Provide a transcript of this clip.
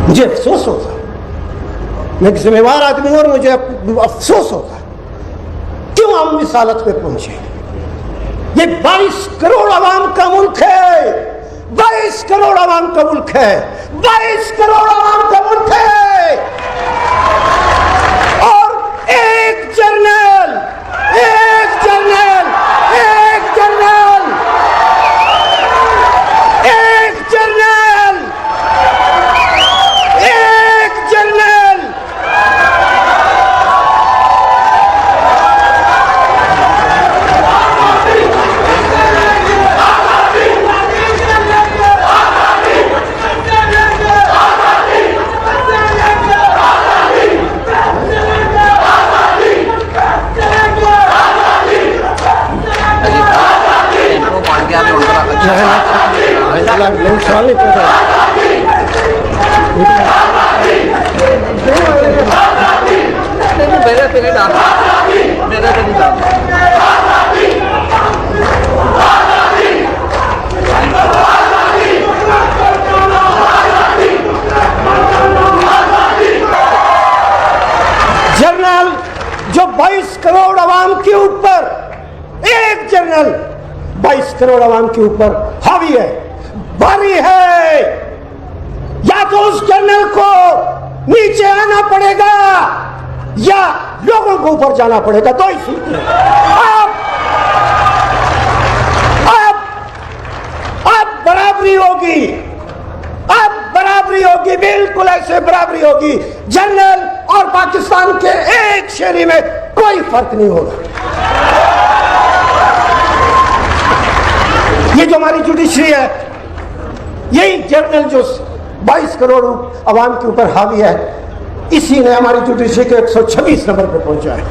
मुझे अफसोस होता, मैं एक जिम्मेवार आदमी हूं और मुझे अफसोस होता क्यों हम इस हालत पे पहुंचे। ये 22 करोड़ आवाम का मुल्क है, 22 करोड़ आवाम का मुल्क है, 22 करोड़ आवाम का मुल्क है। और एक जर्नल, एक जर्नल, एक जर्नल, एक जर्नल, एक जर्नल सवाल नहीं पूछा। मेरे पे नहीं डालना, मेरे पे नहीं डालना। जर्नल जो 22 करोड़ आवाम के ऊपर, एक जर्नल 22 करोड़ आवाम के ऊपर हावी है, भारी है, या तो उस जर्नल को नीचे आना पड़ेगा या लोगों को ऊपर जाना पड़ेगा। तो इसी अब बराबरी होगी, अब बराबरी होगी, बिल्कुल ऐसे बराबरी होगी। जर्नल और पाकिस्तान के एक शहरी में कोई फर्क नहीं होगा। ये जो हमारी जुडिशरी है, यही जर्नल जो 22 करोड़ आवाम के ऊपर हावी है, इसी ने हमारी जुडिशरी के 126 नंबर पर पहुंचा है।